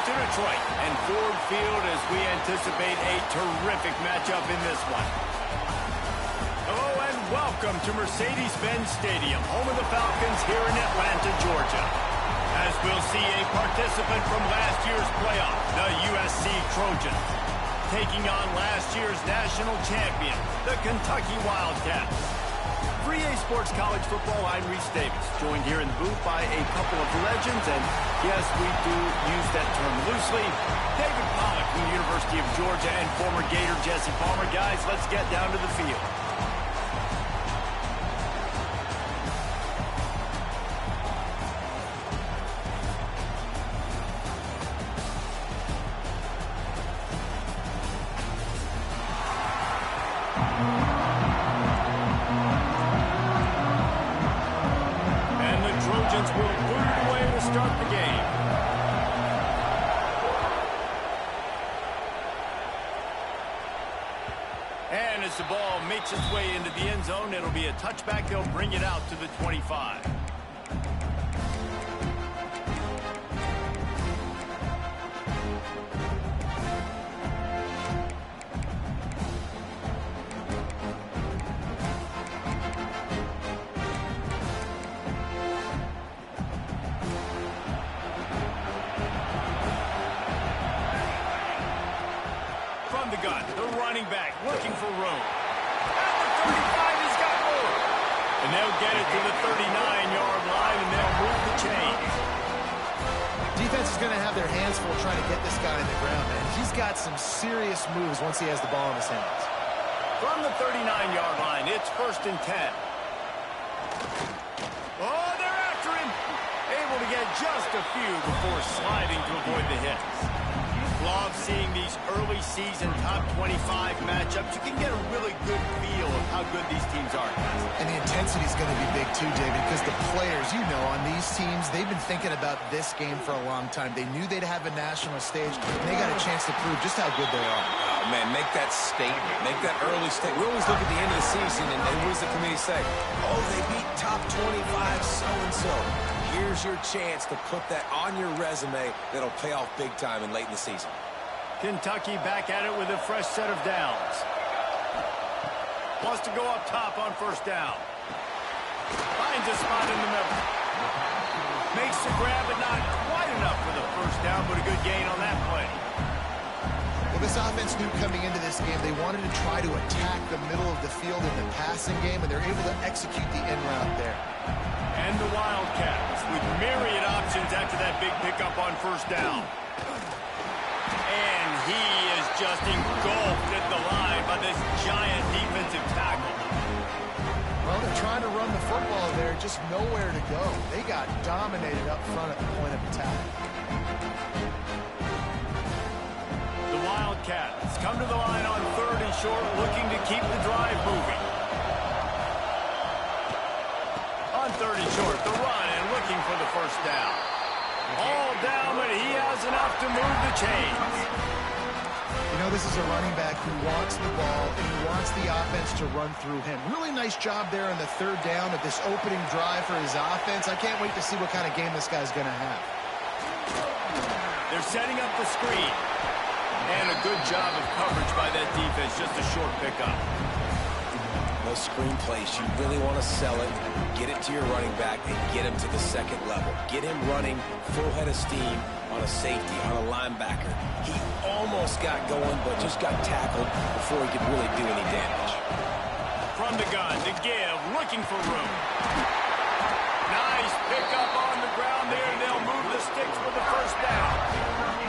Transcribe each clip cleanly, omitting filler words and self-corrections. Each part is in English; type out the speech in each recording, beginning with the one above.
to Detroit and Ford Field as we anticipate a terrific matchup in this one. Hello and welcome to Mercedes-Benz Stadium, home of the Falcons here in Atlanta, Georgia. As we'll see a participant from last year's playoff, the USC Trojans, taking on last year's national champion, the Kentucky Wildcats. For EA Sports College Football, I'm Reese Davis, joined here in the booth by a couple of legends, and yes, we do use that term loosely. David Pollack from the University of Georgia and former Gator Jesse Palmer. Guys, let's get down to the field. And as the ball makes its way into the end zone, it'll be a touchback. They'll bring it out to the 25. From the gun, the running back looking for room. At the 35, he's got more. And they'll get it to the 39-yard line, and they'll move the chains. Defense is going to have their hands full trying to get this guy in the ground, man. He's got some serious moves once he has the ball in his hands. From the 39-yard line, it's 1st and 10. Oh, they're after him. Able to get just a few before sliding to avoid the hits. Love seeing these early season top 25 matchups. You can get a really good feel of how good these teams are. And the intensity is going to be big too, David, because the players, you know, on these teams, they've been thinking about this game for a long time. They knew they'd have a national stage, and they got a chance to prove just how good they are. Oh, man, make that statement. Make that early statement. We always look at the end of the season, and what does the committee say? Oh, they beat top 25 so-and-so. Here's your chance to put that on your resume that'll pay off big time and late in the season. Kentucky back at it with a fresh set of downs. Wants to go up top on 1st down. Finds a spot in the middle. Makes the grab, but not quite enough for the 1st down, but a good gain on that play. Well, this offense knew coming into this game they wanted to try to attack the middle of the field in the passing game, and they're able to execute the end route there. And the Wildcats with myriad options after that big pickup on 1st down. And he is just engulfed at the line by this giant defensive tackle. Well, they're trying to run the football there, just nowhere to go. They got dominated up front at the point of attack. The Wildcats come to the line on 3rd and short, looking to keep the drive moving. On 3rd and short, the run and looking for the 1st down. All down, but he has enough to move the chains. You know, this is a running back who wants the ball, and he wants the offense to run through him. Really nice job there on the 3rd down of this opening drive for his offense. I can't wait to see what kind of game this guy's going to have. They're setting up the screen. And a good job of coverage by that defense, just a short pickup. Those screen plays, you really want to sell it, get it to your running back, and get him to the 2nd level. Get him running full head of steam on a safety, on a linebacker. He almost got going, but just got tackled before he could really do any damage. From the gun, to give, looking for room. Nice pickup on the ground there. They'll move the sticks for the 1st down.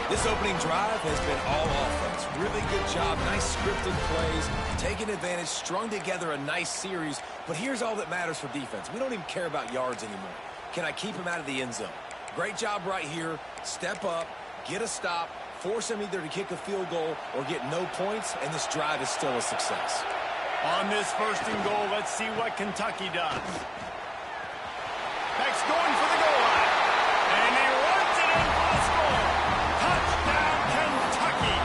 This opening drive has been all offense. Really good job. Nice scripted plays. Taking advantage. Strung together a nice series. But here's all that matters for defense. We don't even care about yards anymore. Can I keep him out of the end zone? Great job right here. Step up. Get a stop. Force him either to kick a field goal or get no points. And this drive is still a success. On this 1st and goal, let's see what Kentucky does. Next going for the goal line. And he runs it in for the score. Touchdown, Kentucky.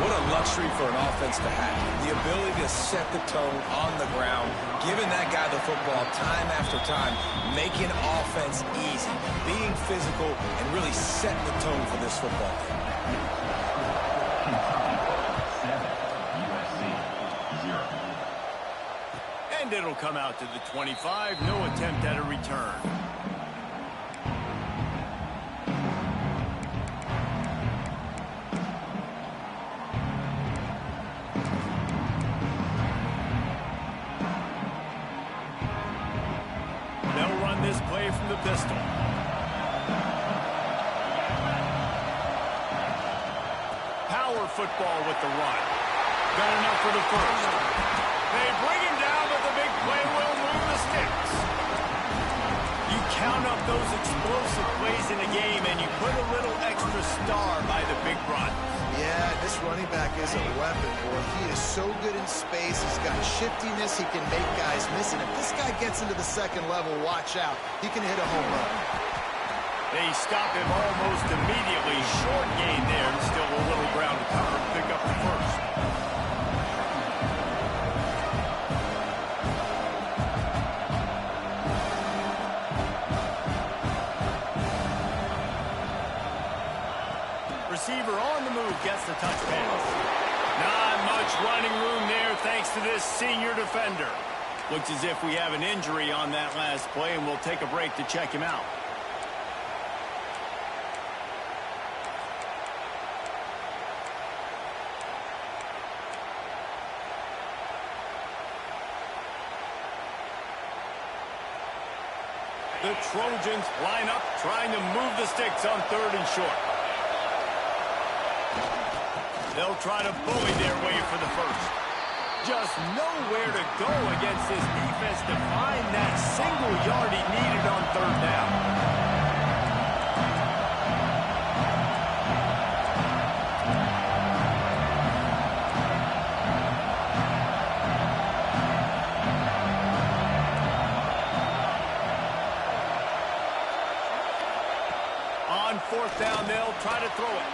What a luxury luxury for an offense to have. The ability to set the tone on the ground, giving that guy the football time after time, making offense easy, being physical, and really setting the tone for this football team. And it'll come out to the 25. No attempt at a return. They'll run this play from the pistol. Power football with the run. Got enough for the first. They bring him down, but the big play will move the sticks. You count up those explosive plays in a game, and you put a little extra star by the big run. Yeah, this running back is a weapon, boy. He is so good in space. He's got shiftiness. He can make guys miss. And if this guy gets into the second level, watch out. He can hit a home run. They stop him almost immediately. Short gain there, and still a little ground to cover to pick up the first. Receiver on the move gets the touch pass. Not much running room there thanks to this senior defender. Looks as if we have an injury on that last play, and we'll take a break to check him out. The Trojans line up, trying to move the sticks on 3rd and short. They'll try to bully their way for the first. Just nowhere to go against this defense to find that single yard he needed on 3rd down. On 4th down, they'll try to throw it.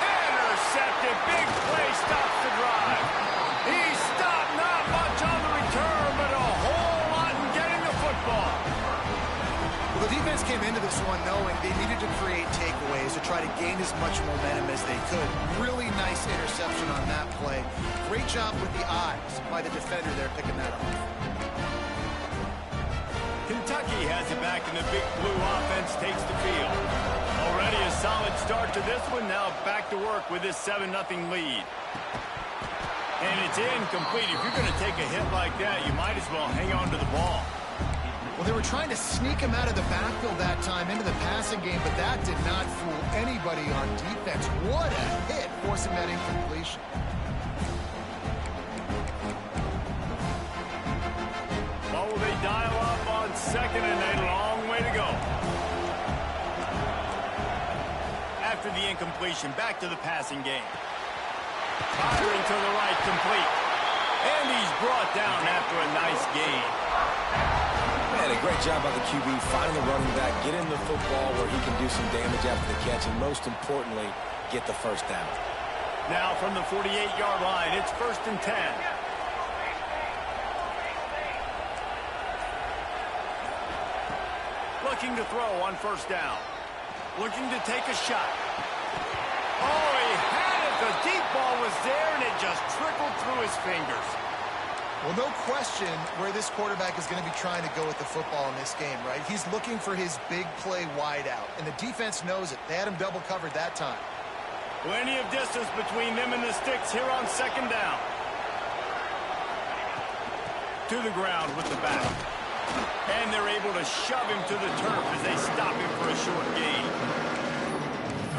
Intercepted. Big play stops the drive. He stopped, not much on the return, but a whole lot in getting the football. Well, the defense came into this one knowing they needed to create takeaways to try to gain as much momentum as they could. Really nice interception on that play. Great job with the eyes by the defender there picking that off. Kentucky has it back, and the big blue offense takes the field. Already a solid start to this one. Now back to work with this 7-0 lead. And it's incomplete. If you're going to take a hit like that, you might as well hang on to the ball. Well, they were trying to sneak him out of the backfield that time into the passing game, but that did not fool anybody on defense. What a hit, forcing that incompletion. Well, will they dial up on 2nd and a long way to go? After the incompletion, back to the passing game. Firing to the right, complete. And he's brought down after a nice gain. Man, a great job by the QB, finding the running back, getting the football where he can do some damage after the catch, and most importantly, get the first down. Now from the 48-yard line, it's 1st and 10. Looking to throw on 1st down. Looking to take a shot. Oh, he had it. The deep ball was there, and it just trickled through his fingers. Well, no question where this quarterback is going to be trying to go with the football in this game, right? He's looking for his big play wide out, and the defense knows it. They had him double covered that time. Plenty of distance between them and the sticks here on 2nd down. To the ground with the back. And they're able to shove him to the turf as they stop him for a short gain.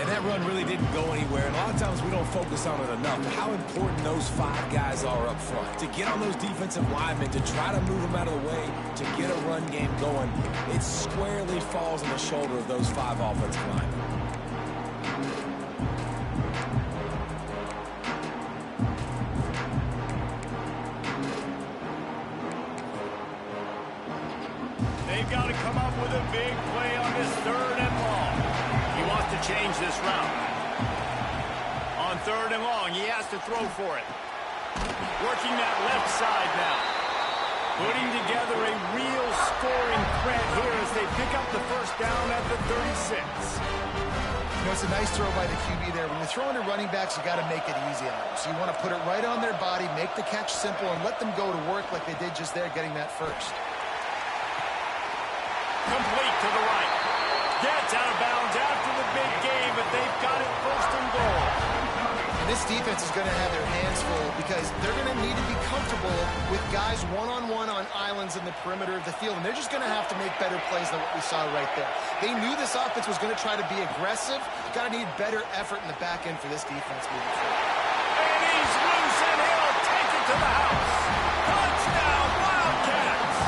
And that run really didn't go anywhere. And a lot of times we don't focus on it enough. How important those 5 guys are up front. To get on those defensive linemen, to try to move them out of the way, to get a run game going, it squarely falls on the shoulder of those 5 offensive linemen. They've got to come up with a big play on this 3rd and long. He wants to change this route. On 3rd and long. He has to throw for it. Working that left side now. Putting together a real scoring threat here as they pick up the first down at the 36. You know, it's a nice throw by the QB there. When you're throwing to running backs, you got to make it easy on them. So you want to put it right on their body, make the catch simple, and let them go to work like they did just there, getting that first. Complete to the right. Gets out of bounds after the big game, but they've got it 1st and goal. And this defense is going to have their hands full because they're going to need to be comfortable with guys one-on-one on islands in the perimeter of the field, and they're just going to have to make better plays than what we saw right there. They knew this offense was going to try to be aggressive. Got to need better effort in the back end for this defense moving forward. And he's loose, and he'll take it to the house. Touchdown, Wildcats!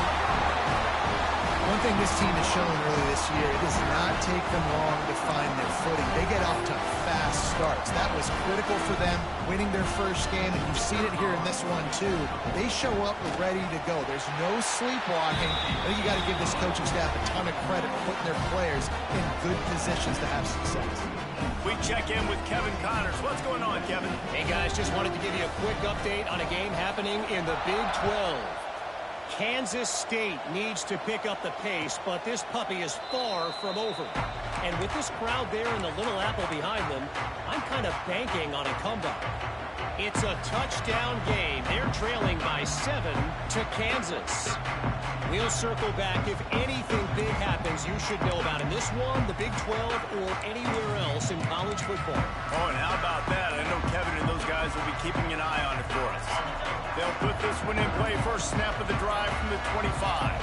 One thing this team has shown early this year, it does not take them long to find their footing. They get off to fast starts. That was critical for them, winning their first game, and you've seen it here in this one too. They show up ready to go. There's no sleepwalking. I think you got to give this coaching staff a ton of credit for putting their players in good positions to have success. We check in with Kevin Connors. What's going on, Kevin? Hey, guys, just wanted to give you a quick update on a game happening in the Big 12. Kansas State needs to pick up the pace, but this puppy is far from over. And with this crowd there and the Little Apple behind them, I'm kind of banking on a comeback. It's a touchdown game. They're trailing by 7 to Kansas. We'll circle back. If anything big happens, you should know about in this one, the Big 12, or anywhere else in college football. Oh, and how about that? I know Kevin and those guys will be keeping an eye on it for us. They'll put this one in play. First snap of the drive from the 25.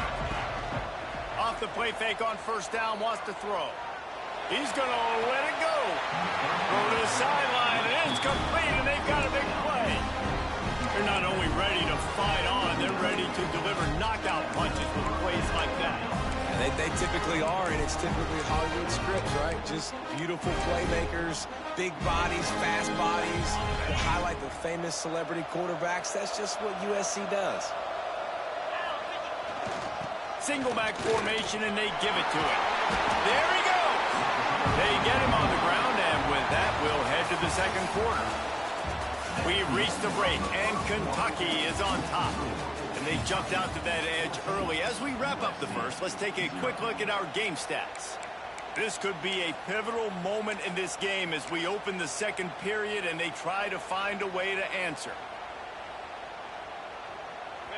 Off the play fake on 1st down, wants to throw. He's going to let it go. Go to the sideline, and it's complete, and they've got a big play. They're not only ready to fight on, they're ready to deliver knockout punches with plays like that. And they typically are, and it's typically Hollywood scripts, right? Just beautiful playmakers, big bodies, fast bodies. To highlight the famous celebrity quarterbacks, that's just what USC does. Single back formation, and they give it to him. There he goes. They get him on the ground, and with that, we'll head to the 2nd quarter. We've reached the break, and Kentucky is on top. And they jumped out to that edge early. As we wrap up the first, let's take a quick look at our game stats. This could be a pivotal moment in this game as we open the 2nd period, and they try to find a way to answer.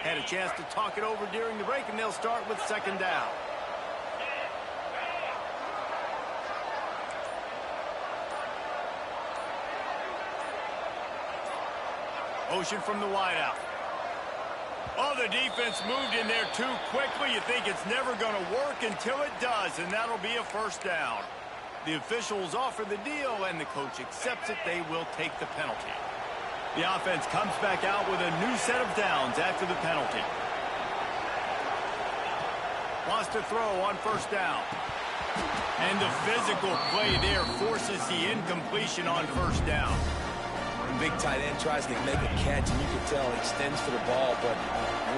Had a chance to talk it over during the break, and they'll start with 2nd down. Motion from the wideout. Oh, the defense moved in there too quickly. You think it's never going to work until it does, and that'll be a 1st down. The officials offer the deal, and the coach accepts it. They will take the penalty. The offense comes back out with a new set of downs after the penalty. Wants to throw on 1st down. And the physical play there forces the incompletion on 1st down. Big tight end tries to make a catch, and you can tell he extends for the ball, but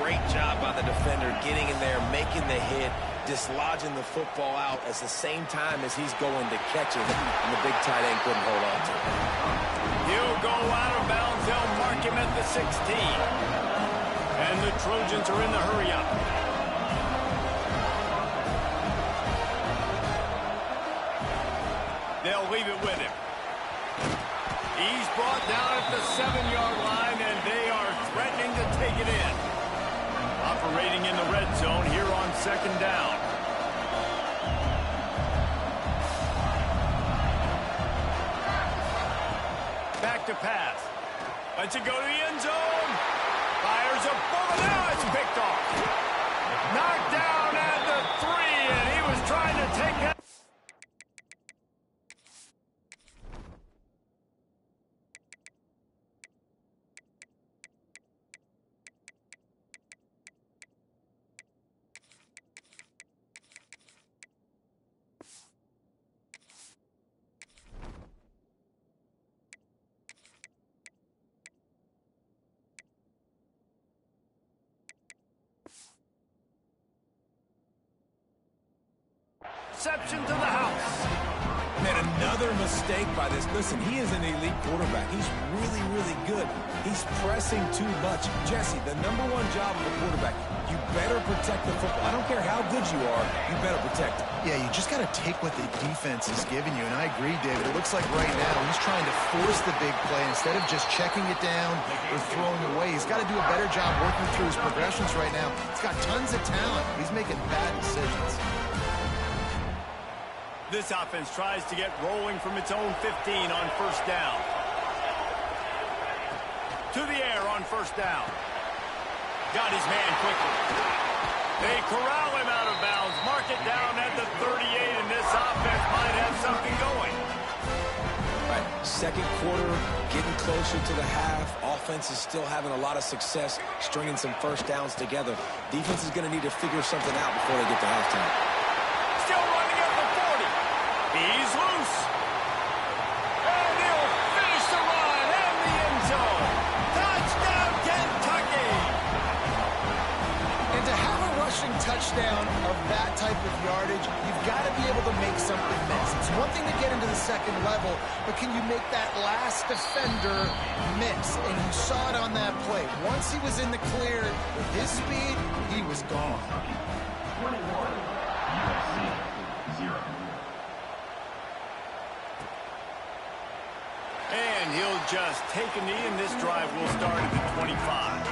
great job by the defender getting in there, making the hit, dislodging the football out at the same time as he's going to catch it, and the big tight end couldn't hold on to it. He'll go out of bounds. They'll mark him at the 16. And the Trojans are in the hurry-up. They'll leave it with him. He's brought down at the 7-yard line, and they are threatening to take it in. Operating in the red zone here on 2nd down. Back to pass. Lets it go to the end zone. Fires a bullet. Now it's picked off. Knocked down at the 3, and he was trying to take that. Reception to the house. And another Another mistake by this. Listen, he is an elite quarterback. He's really, really good. He's pressing too much. Jesse, the #1 job of a quarterback, you better protect the football. I don't care how good you are, you better protect it. Yeah, you just got to take what the defense is giving you, and I agree, David. It looks like right now he's trying to force the big play instead of just checking it down or throwing away. He's got to do a better job working through his progressions right now. He's got tons of talent. He's making bad decisions. This offense tries to get rolling from its own 15 on first down. To the air on first down. Got his man quickly. They corral him out of bounds. Mark it down at the 38, and this offense might have something going. Right. Second quarter, getting closer to the half. Offense is still having a lot of success stringing some first downs together. Defense is going to need to figure something out before they get to halftime. Still running at the 40. He's loose. And he'll finish the run in the end zone. Touchdown, Kentucky. And to have a rushing touchdown of that type of yardage, you've got to be able to make something miss. It's one thing to get into the second level, but can you make that last defender miss? And you saw it on that play. Once he was in the clear with his speed, he was gone. 21, USC 0. And he'll just take a knee, and this drive will start at the 25.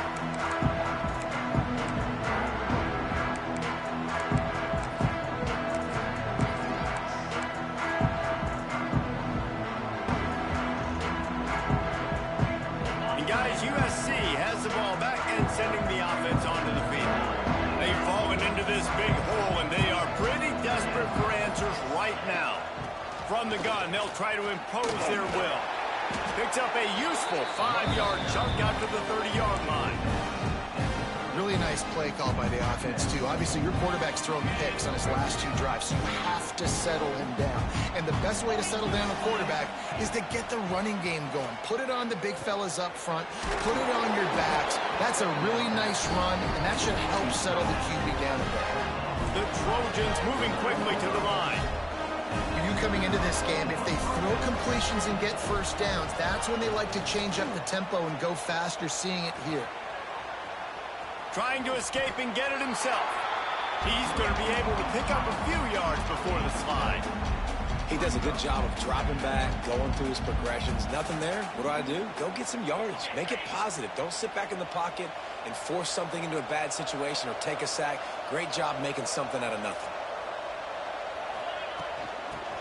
And guys, USC has the ball back and sending the offense onto the field. They've fallen into this big hole, and they are pretty desperate for answers right now. From the gun, they'll try to impose their will. Picks up a useful 5-yard chunk out to the 30-yard line. Really nice play call by the offense, too. Obviously, your quarterback's thrown picks on his last 2 drives, so you have to settle him down. And the best way to settle down a quarterback is to get the running game going. Put it on the big fellas up front. Put it on your backs. That's a really nice run, and that should help settle the QB down a bit. The Trojans moving quickly to the line. You coming into this game, if they throw completions and get first downs, that's when they like to change up the tempo and go faster, seeing it here. Trying to escape and get it himself. He's going to be able to pick up a few yards before the slide. He does a good job of dropping back, going through his progressions. Nothing there. What do? Go get some yardage. Make it positive. Don't sit back in the pocket and force something into a bad situation or take a sack. Great job making something out of nothing.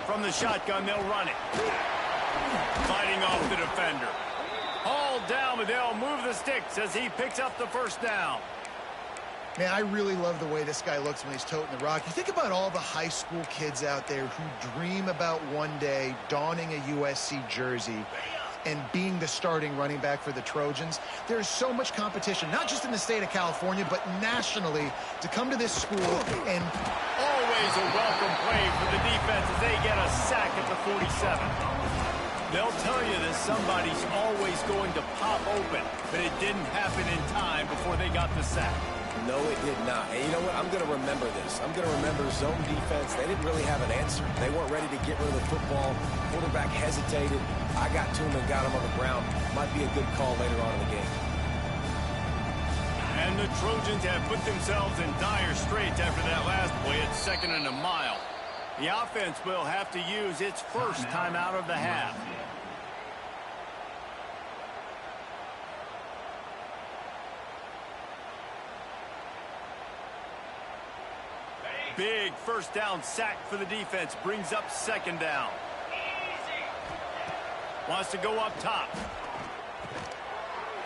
From the shotgun, they'll run it. Fighting off the defender. Hauled down, but they'll move the sticks as he picks up the first down. Man, I really love the way this guy looks when he's toting the rock. You think about all the high school kids out there who dream about one day donning a USC jersey and being the starting running back for the Trojans. There's so much competition, not just in the state of California, but nationally, to come to this school and... Always a welcome play for the defense as they get a sack at the 47. They'll tell you that somebody's always going to pop open, but it didn't happen in time before they got the sack. No, it did not. And you know what? I'm going to remember this. I'm going to remember zone defense. They didn't really have an answer. They weren't ready to get rid of the football. Quarterback hesitated. I got to him and got him on the ground. Might be a good call later on in the game. And the Trojans have put themselves in dire straits after that last play at 2nd and a mile. The offense will have to use its first timeout of the half. Big first down sack for the defense. Brings up 2nd down. Wants to go up top.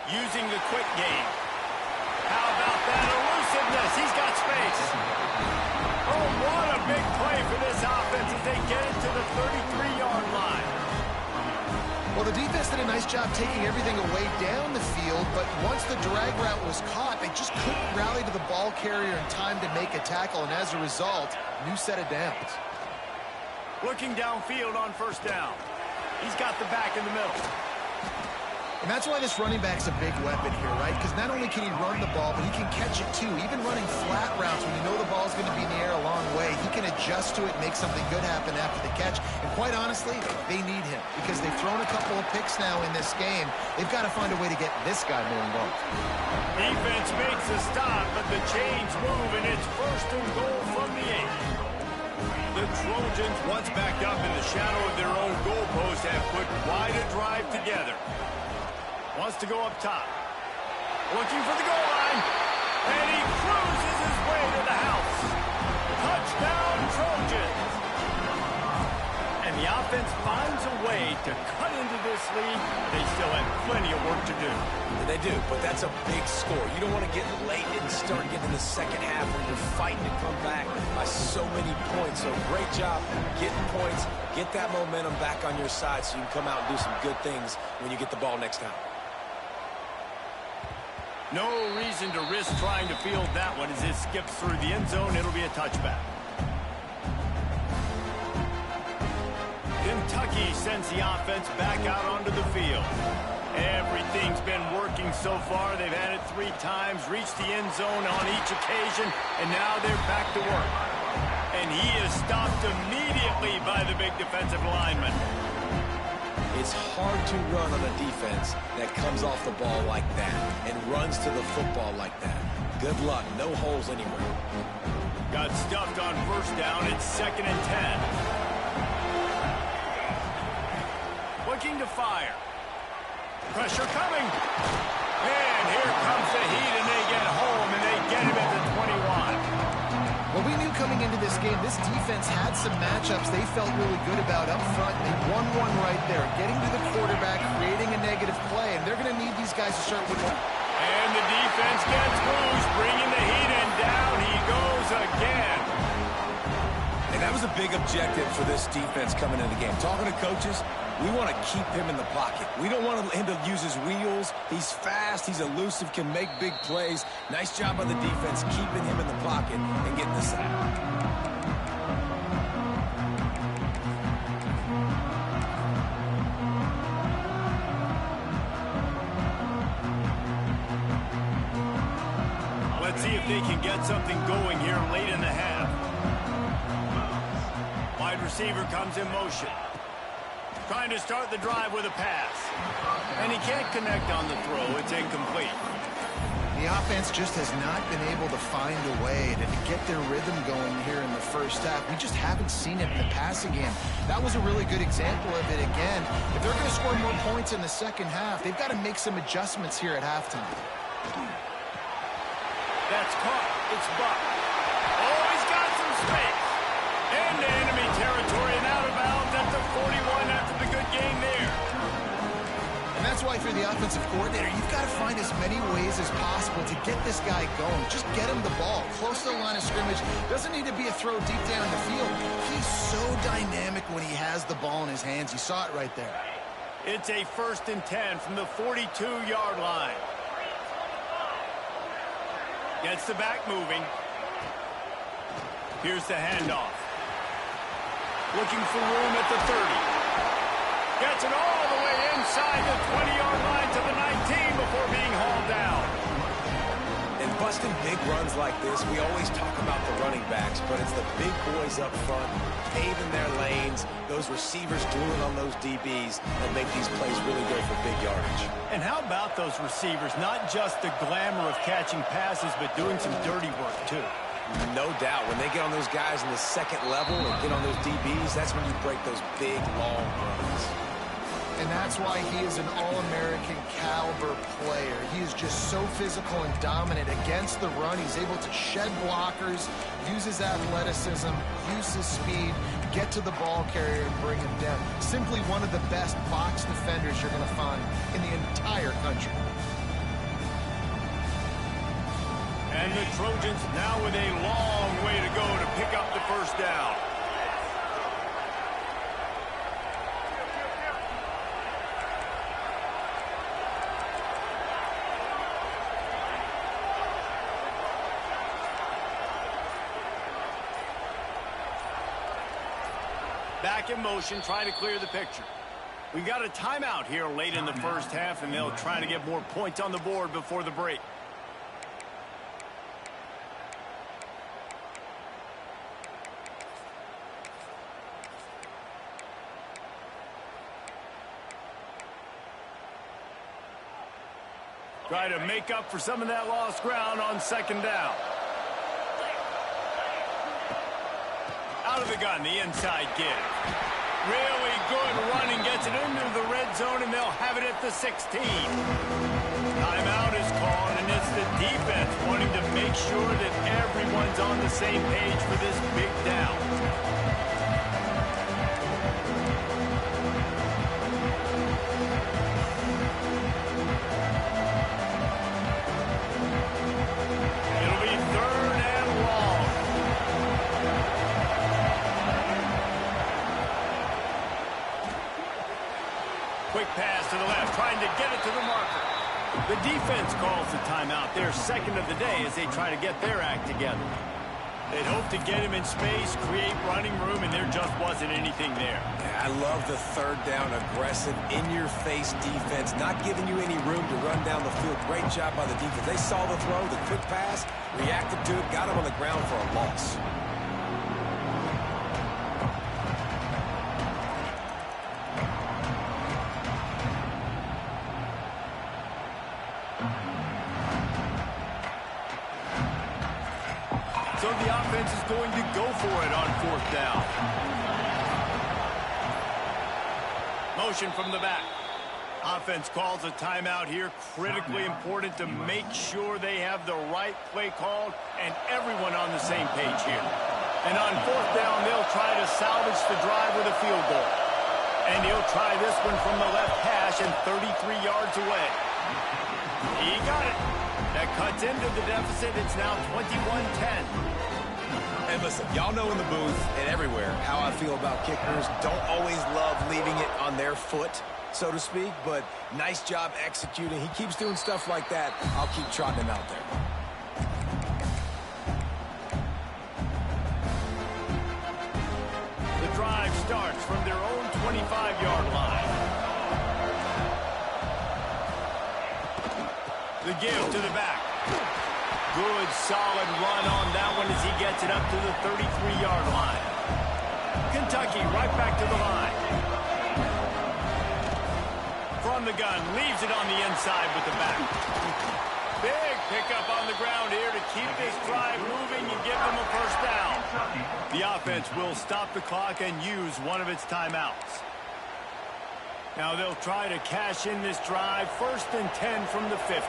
Using the quick game. How about that elusiveness? He's got space. Oh, what a big play for this offense as they get it to the 33-yard line. Well, the defense did a nice job taking everything away down the field, but once the drag route was caught, they just couldn't rally to the ball carrier in time to make a tackle, and as a result, new set of downs. Looking downfield on first down. He's got the back in the middle. And that's why this running back's a big weapon here, right? Because not only can he run the ball, but he can catch it too. Even running flat routes when you know the ball's going to be in the air a long way, he can adjust to it, make something good happen after the catch. And quite honestly, they need him because they've thrown a couple of picks now in this game. They've got to find a way to get this guy more involved. Defense makes a stop, but the chains move, and it's first and goal from the 8. The Trojans, once backed up in the shadow of their own goalpost, have put quite a drive together. Wants to go up top. Looking for the goal line. And he cruises his way to the house. Touchdown, Trojans. And the offense finds a way to cut into this lead. They still have plenty of work to do. They do, but that's a big score. You don't want to get late and start getting in the second half when you're fighting to come back by so many points. So great job getting points. Get that momentum back on your side so you can come out and do some good things when you get the ball next time. No reason to risk trying to field that one as it skips through the end zone. It'll be a touchback. Kentucky sends the offense back out onto the field. Everything's been working so far. They've had it 3 times, reached the end zone on each occasion, and now they're back to work. And he is stopped immediately by the big defensive lineman. It's hard to run on a defense that comes off the ball like that and runs to the football like that. Good luck. No holes anywhere. Got stuffed on first down. It's 2nd and 10. Looking to fire. Pressure coming. And here comes the heat, and they get home, and they get him at the 21. Well, we knew coming into this game, this defense had some matchups they felt really good about up front. They won one right there, getting to the quarterback, creating a negative play, and they're going to need these guys to start with one. And the defense gets loose, bringing the heat, and down he goes again. And that was a big objective for this defense coming into the game. Talking to coaches, we want to keep him in the pocket. We don't want him to use his wheels. He's fast. He's elusive, can make big plays. Nice job by the defense keeping him in the pocket and getting the sack. Let's see if they can get something going here late in the half. Wide receiver comes in motion. Trying to start the drive with a pass. And he can't connect on the throw. It's incomplete. The offense just has not been able to find a way to get their rhythm going here in the first half. We just haven't seen it in the passing game. That was a really good example of it again. If they're going to score more points in the second half, they've got to make some adjustments here at halftime. That's caught. It's Buck. Oh, he's got some space. Into enemy territory and out of bounds at the 41 after the good game there. And that's why if you're the offensive coordinator, you've got to find as many ways as possible to get this guy going. Just get him the ball. Close to the line of scrimmage. Doesn't need to be a throw deep down in the field. He's so dynamic when he has the ball in his hands. You saw it right there. It's a 1st and 10 from the 42-yard line. Gets the back moving. Here's the handoff. Looking for room at the 30. Gets it all the way inside the 20-yard line to the 19 before being hauled down. And busting big runs like this, we always talk about the running backs, but it's the big boys up front, paving their lanes, those receivers gluing on those DBs that make these plays really go for big yardage. And how about those receivers? Not just the glamour of catching passes, but doing some dirty work, too. No doubt. When they get on those guys in the second level and get on those DBs, that's when you break those big, long runs. And that's why he is an All-American caliber player. He is just so physical and dominant against the run. He's able to shed blockers, use his athleticism, use his speed, get to the ball carrier and bring him down. Simply one of the best box defenders you're going to find in the entire country. And the Trojans now with a long way to go to pick up the first down. Back in motion, trying to clear the picture. We got a timeout here late in the first half, and they'll try to get more points on the board before the break. Try to make up for some of that lost ground on second down. Out of the gun, the inside give. Really good running, gets it into the red zone, and they'll have it at the 16. Timeout is called, and it's the defense wanting to make sure that everyone's on the same page for this big down. It'll be third and long. Quick pass to the left, trying to get it to the marker. The defense calls the timeout, their second of the day, as they try to get their act together. They'd hope to get him in space, create running room, and there just wasn't anything there. Yeah, I love the third down, aggressive, in-your-face defense, not giving you any room to run down the field. Great job by the defense. They saw the throw, the quick pass, reacted to it, got him on the ground for a loss. So the offense is going to go for it on fourth down. Motion from the back. Offense calls a timeout here. Critically important to make sure they have the right play called and everyone on the same page here. And on fourth down, they'll try to salvage the drive with a field goal. And he'll try this one from the left hash and 33 yards away. He got it. That cuts into the deficit. It's now 21-10. And listen, y'all know in the booth and everywhere how I feel about kickers. Don't always love leaving it on their foot, so to speak, but nice job executing. He keeps doing stuff like that. I'll keep trotting him out there. The drive starts from their own 25-yard line. The give to the back. Good, solid run on that one as he gets it up to the 33-yard line. Kentucky right back to the line. From the gun, leaves it on the inside with the back. Big pickup on the ground here to keep this drive moving and give them a first down. The offense will stop the clock and use one of its timeouts. Now they'll try to cash in this drive. First and 10 from the 50.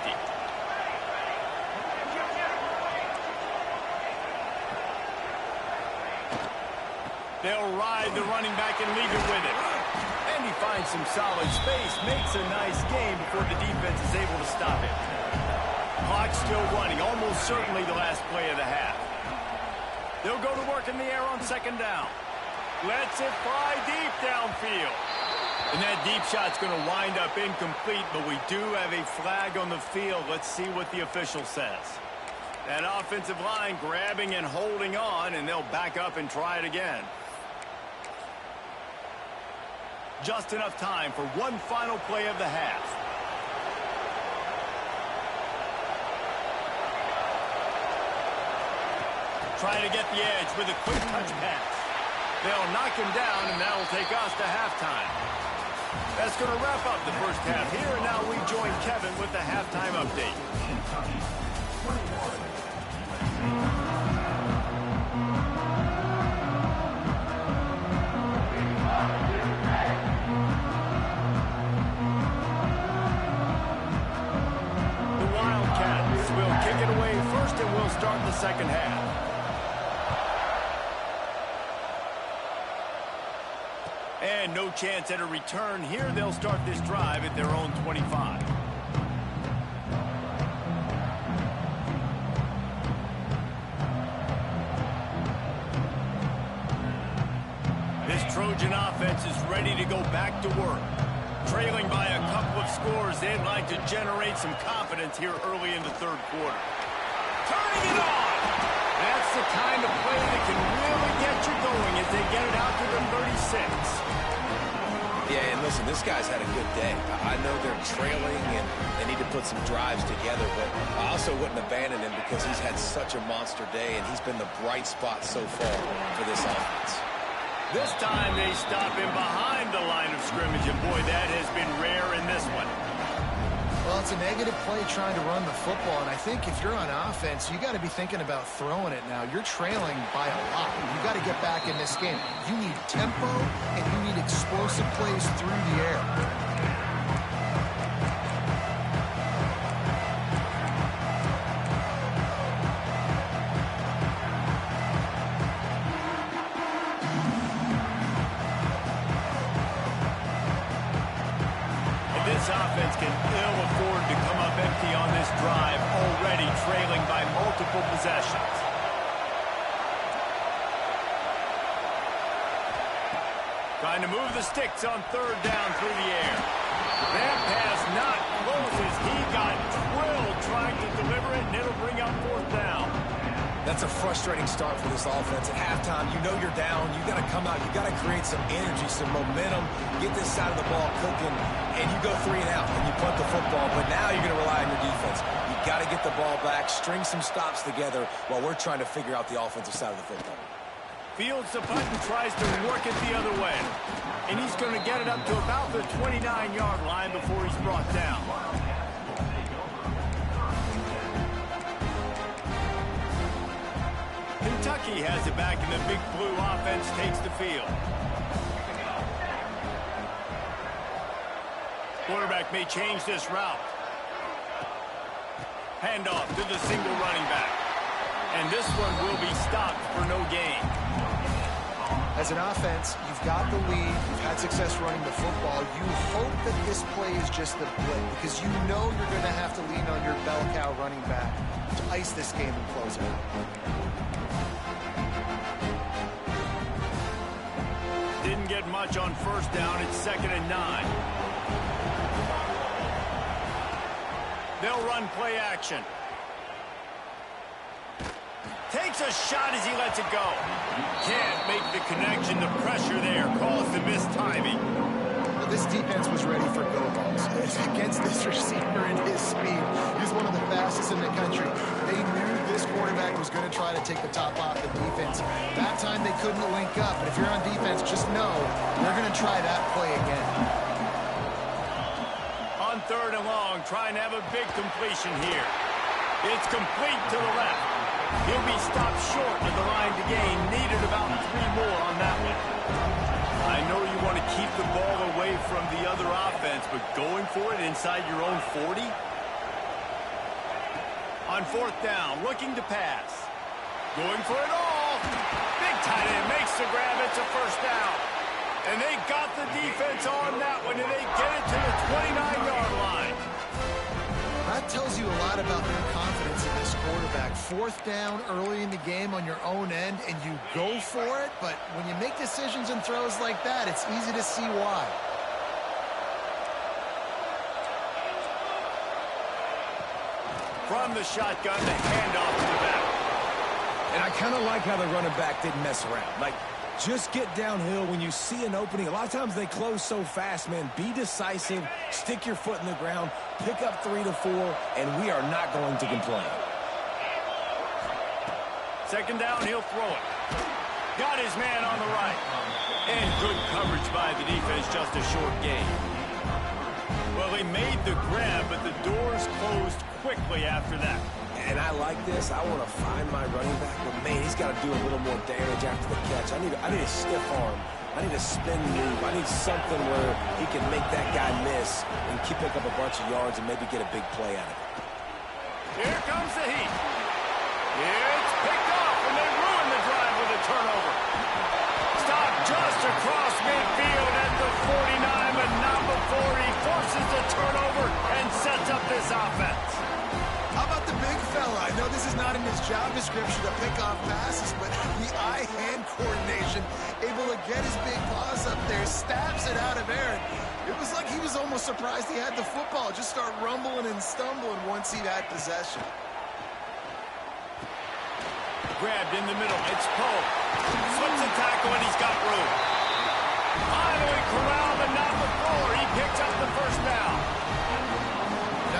They'll ride the running back and leave it with it. And he finds some solid space, makes a nice game before the defense is able to stop it. Clock still running, almost certainly the last play of the half. They'll go to work in the air on second down. Lets it fly deep downfield. And that deep shot's going to wind up incomplete, but we do have a flag on the field. Let's see what the official says. That offensive line grabbing and holding on, and they'll back up and try it again. Just enough time for one final play of the half. Trying to get the edge with a quick touch pass. They'll knock him down, and that'll take us to halftime. That's going to wrap up the first half here, and now we join Kevin with the halftime update. Kentucky 21. Will kick it away first, and we'll start the second half. And no chance at a return here. They'll start this drive at their own 25. This Trojan offense is ready to go back to work. Trailing by a couple of scores, they'd like to generate some confidence here early in the third quarter. Turning it on! That's the kind of play that can really get you going as they get it out to the 36. Yeah, and listen, this guy's had a good day. I know they're trailing and they need to put some drives together, but I also wouldn't abandon him because he's had such a monster day and he's been the bright spot so far for this offense. This time they stop him behind the line of scrimmage, and boy, that has been rare in this one. Well, it's a negative play trying to run the football, and I think if you're on offense, you got to be thinking about throwing it now. You're trailing by a lot. You got to get back in this game. You need tempo, and you need explosive plays through the air. This offense can ill afford to come up empty on this drive, already trailing by multiple possessions. Trying to move the sticks on third down through the air. That pass not close as he got drilled trying to deliver it, and it'll bring up fourth down. That's a frustrating start for this offense. At halftime, you know you're down. You got to come out. You got to create some energy, some momentum, get this side of the ball cooking, and you go 3 and out, and you punt the football. But now you're going to rely on your defense. You got to get the ball back, string some stops together while we're trying to figure out the offensive side of the football. Fields the punt and tries to work it the other way. And he's going to get it up to about the 29-yard line before he's brought down. Kentucky has it back, and the Big Blue offense takes the field. Quarterback may change this route. Handoff to the single running back. And this one will be stopped for no gain. As an offense, you've got the lead. You've had success running the football. You hope that this play is just a blip because you know you're going to have to lean on your bell cow running back to ice this game and close it out. Didn't get much on first down. It's 2nd and 9. They'll run play action. Takes a shot as he lets it go. Can't make the connection. The pressure there caused the mistiming. Well, this defense was ready for go balls. Against this receiver and his speed, he's one of the fastest in the country. They knew this quarterback was going to try to take the top off the defense. That time they couldn't link up. But if you're on defense, just know they're going to try that play again. On 3rd and long, trying to have a big completion here. It's complete to the left. He'll be stopped short of the line to gain. Needed about 3 more on that one. I know you want to keep the ball away from the other offense, but going for it inside your own 40? On 4th down, looking to pass. Going for it all. Big tight end makes the grab. It's a first down. And they got the defense on that one, and they get it to the 29-yard line. That tells you a lot about their confidence in this quarterback. 4th down early in the game on your own end, and you go for it, but when you make decisions and throws like that, it's easy to see why. From the shotgun, the handoff to the back. And I kind of like how the running back didn't mess around. Like, just get downhill when you see an opening. A lot of times they close so fast, man. Be decisive, stick your foot in the ground, pick up 3 to 4, and we are not going to complain. 2nd down, he'll throw it. Got his man on the right. And good coverage by the defense, just a short gain. Well, he made the grab, but the doors closed quickly after that. And I like this. I want to find my running back, but man, he's got to do a little more damage after the catch. I need a stiff arm. I need a spin move. I need something where he can make that guy miss and pick up a bunch of yards and maybe get a big play out of it. Here comes the heat. It's picked off, and they ruin the drive with a turnover. Stop just across midfield at the 49, but not before he forces the turnover and sets up this offense. How about the big fella? I know this is not in his job description to pick off passes, but the eye-hand coordination, able to get his big paws up there, stabs it out of Aaron. It was like he was almost surprised he had the football. Just start rumbling and stumbling once he had possession. Grabbed in the middle. It's Poe. Slips a tackle, and he's got room. Finally corralled, but not before. He picks up the first down.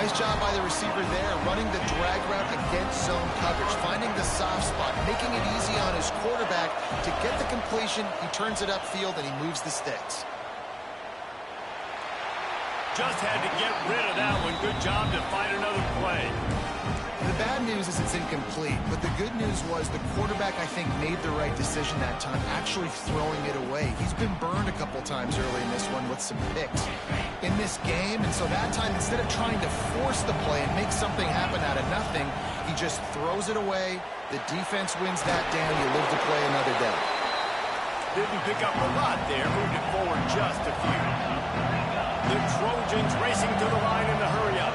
Nice job by the receiver there, running the drag route against zone coverage, finding the soft spot, making it easy on his quarterback to get the completion. He turns it upfield, and he moves the sticks. Just had to get rid of that one. Good job to fight another play. The bad news is it's incomplete, but the good news was the quarterback, I think, made the right decision that time, actually throwing it away. He's been burned a couple times early in this one with some picks in this game, and so that time, instead of trying to force the play and make something happen out of nothing, he just throws it away. The defense wins that down. You live to play another day. Didn't pick up a lot there. Moved it forward just a few. The Trojans racing to the line in the hurry-up.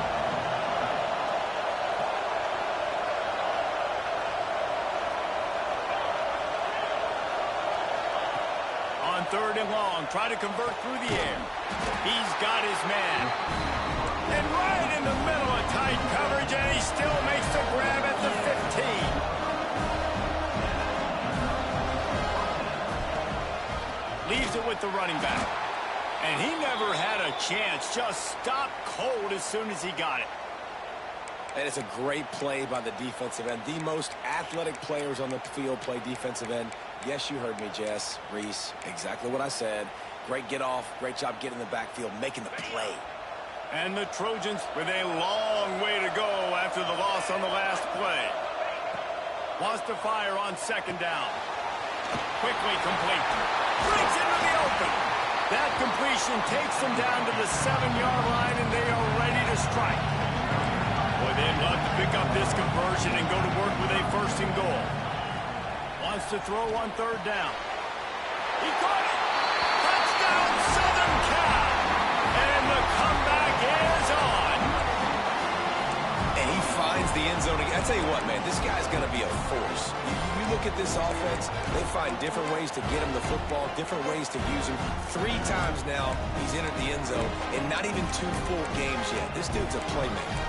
On 3rd and long, try to convert through the air. He's got his man. And right in the middle of tight coverage, and he still makes the grab at the 15. Leaves it with the running back. And he never had a chance. Just stopped cold as soon as he got it. And it's a great play by the defensive end. The most athletic players on the field play defensive end. Yes, you heard me, Jess, Reese. Exactly what I said. Great get off. Great job getting in the backfield, making the play. And the Trojans with a long way to go after the loss on the last play. Wants to fire on 2nd down. Quickly complete. Brings into the open. That completion takes them down to the 7-yard line, and they are ready to strike. Boy, they'd love to pick up this conversion and go to work with a 1st and goal. Wants to throw on 3rd down. He caught it. Touchdown, Southern Cal. And the comeback is on. And he finds the end zone again. I tell you what, man, this guy's going to be a force. You look at this offense, they find different ways to get him the football, different ways to use him. 3 times now he's entered the end zone, and not even 2 full games yet. This dude's a playmaker.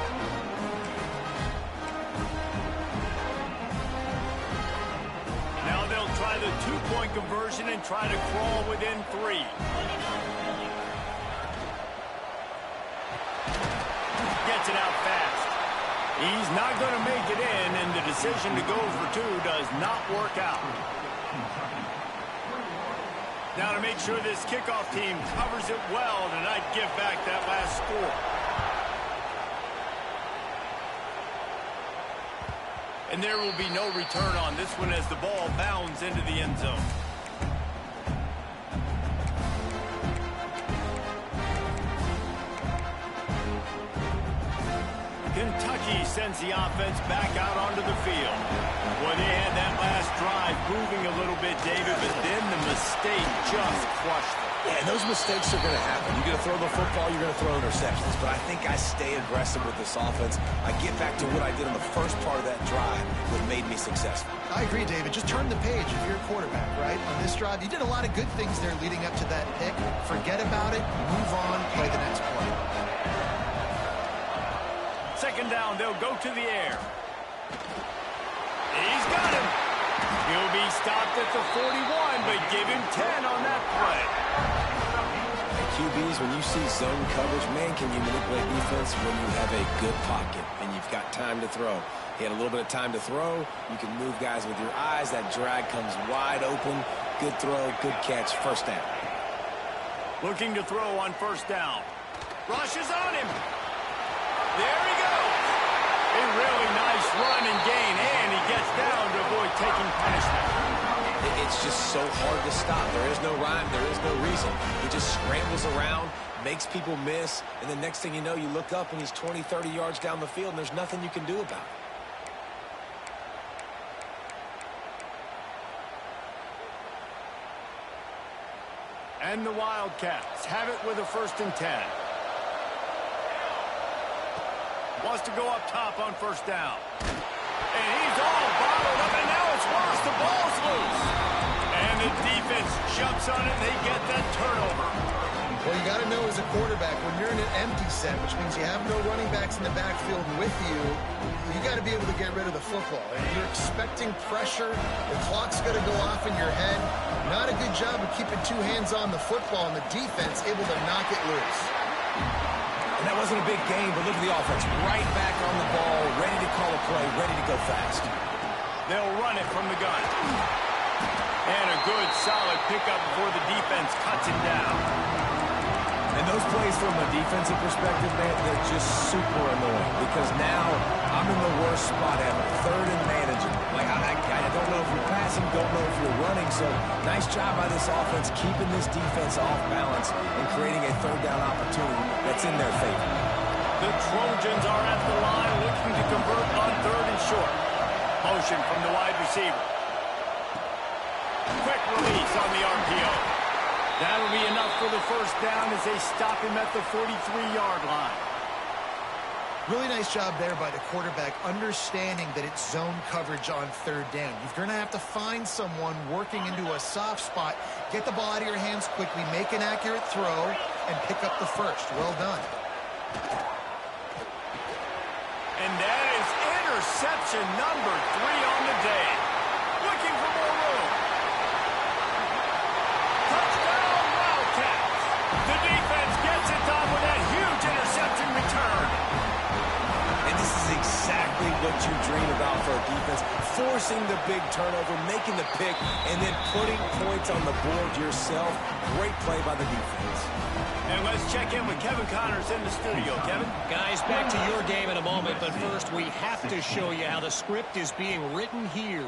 Now they'll try the 2-point conversion and try to crawl within 3. Gets it out fast. He's not going to make it in, and the decision to go for 2 does not work out. Now to make sure this kickoff team covers it well to not give back that last score. And there will be no return on this one as the ball bounds into the end zone. Kentucky sends the offense back out onto the field. Well, they had that last drive moving a little bit, David, but then the mistake just crushed them. Yeah, and those mistakes are going to happen. You're going to throw the football, you're going to throw interceptions. But I think I stay aggressive with this offense. I get back to what I did in the first part of that drive that made me successful. I agree, David. Just turn the page if you're a quarterback, right? On this drive, you did a lot of good things there leading up to that pick. Forget about it, move on, play the next play. 2nd down, they'll go to the air. He's got him. He'll be stopped at the 41, but give him 10 on that play. QBs, when you see zone coverage, man, can you manipulate defense when you have a good pocket and you've got time to throw. He had a little bit of time to throw. You can move guys with your eyes. That drag comes wide open. Good throw, good catch, 1st down. Looking to throw on 1st down. Rushes on him. There he goes. A really nice run and gain, and he gets down to avoid taking punishment. It's just so hard to stop. There is no rhyme. There is no reason. He just scrambles around, makes people miss, and the next thing you know, you look up and he's 20, 30 yards down the field, and there's nothing you can do about it. And the Wildcats have it with a 1st and 10. Wants to go up top on 1st down. And he's all bottled up, and now it's worse. The ball's loose. And the defense jumps on it, and they get that turnover. Well, you got to know as a quarterback, when you're in an empty set, which means you have no running backs in the backfield with you, you got to be able to get rid of the football. And you're expecting pressure. The clock's going to go off in your head. Not a good job of keeping 2 hands on the football, and the defense able to knock it loose. And that wasn't a big game, but look at the offense. Right back on the ball, ready to call a play, ready to go fast. They'll run it from the gun. And a good, solid pickup before the defense cuts him down. And those plays from a defensive perspective, man, they're just super annoying because now I'm in the worst spot ever. Third and managing. Like, I don't know if you're passing, don't know if you're running. So nice job by this offense keeping this defense off balance and creating a third down opportunity that's in their favor. The Trojans are at the line looking to convert on third and short. Motion from the wide receiver. Quick release on the RPO. That'll be enough for the first down as they stop him at the 43-yard line. Really nice job there by the quarterback, understanding that it's zone coverage on third down. You're going to have to find someone working into a soft spot, get the ball out of your hands quickly, make an accurate throw, and pick up the first. Well done. And that is interception number 3 on the day. Looking for more room. Touchdown, Wildcats. The defense gets it done with that huge interception return. And this is exactly what you dream about for a defense. Forcing the big turnover, making the pick, and then putting points on the board yourself. Great play by the defense. And let's check in with Kevin Connors in the studio. Kevin? Guys, back to your game in a moment, but first we have to show you how the script is being written here.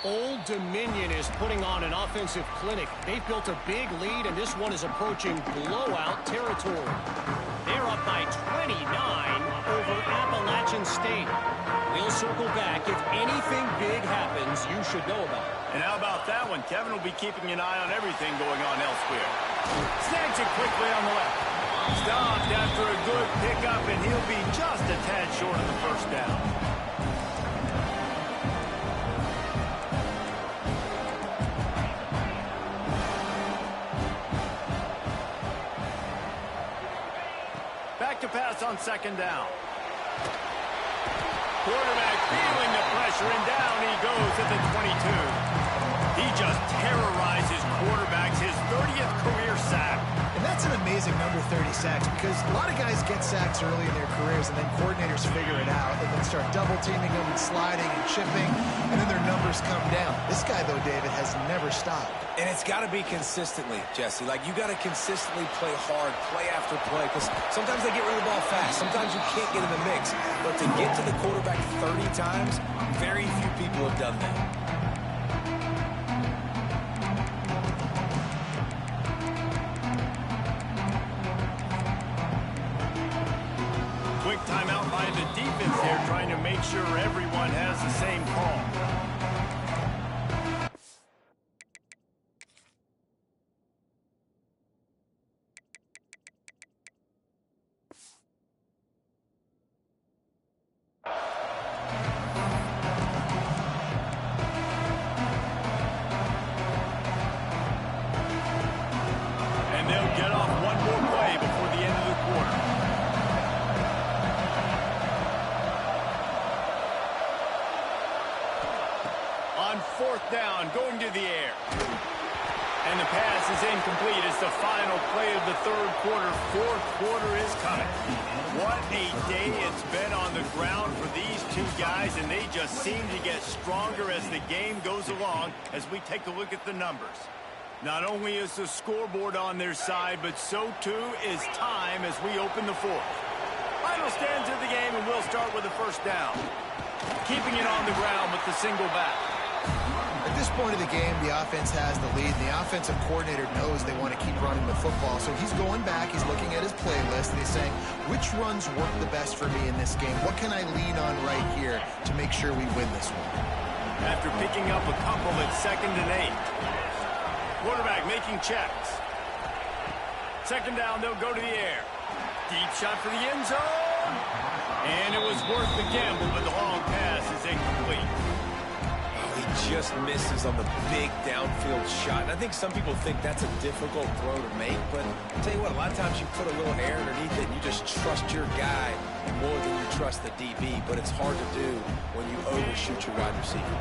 Old Dominion is putting on an offensive clinic. They've built a big lead, and this one is approaching blowout territory. They're up by 29 over Appalachian State. We'll circle back. If anything big happens, you should know about it. And how about that one? Kevin will be keeping an eye on everything going on elsewhere. Snags it quickly on the left. Stopped after a good pickup, and he'll be just a tad short of the first down. Back to pass on second down. Quarterback feeling the pressure, and down he goes at the 22. He just terrorizes quarterbacks, his 30th career sack. And that's an amazing number, 30 sacks, because a lot of guys get sacks early in their careers, and then coordinators figure it out, and then start double-teaming them and sliding and chipping, and then their numbers come down. This guy, though, David, has never stopped. And it's got to be consistently, Jesse. Like, you got to consistently play hard, play after play, because sometimes they get rid of the ball fast. Sometimes you can't get in the mix. But to get to the quarterback 30 times, very few people have done that. Quick timeout by the defense there, trying to make sure everyone has the same call. And they'll get off one more play before the end of the quarter. On fourth down, going to the air. And the pass is incomplete. It's the final play of the third quarter. Fourth quarter is coming. What a day it's been on the ground for these two guys, and they just seem to get stronger as the game goes along as we take a look at the numbers. Not only is the scoreboard on their side, but so too is time as we open the fourth. Final stands of the game, and we'll start with the first down. Keeping it on the ground with the single back. At this point of the game, the offense has the lead. The offensive coordinator knows they want to keep running the football, so he's going back, he's looking at his playlist, and he's saying, which runs work the best for me in this game? What can I lean on right here to make sure we win this one? After picking up a couple at 2nd and 8. Quarterback making checks. Second down, they'll go to the air. Deep shot for the end zone. And it was worth the gamble, but the long pass is incomplete. He just misses on the big downfield shot. And I think some people think that's a difficult throw to make, but I'll tell you what, a lot of times you put a little air underneath it and you just trust your guy more than you trust the DB, but it's hard to do when you overshoot your wide receiver.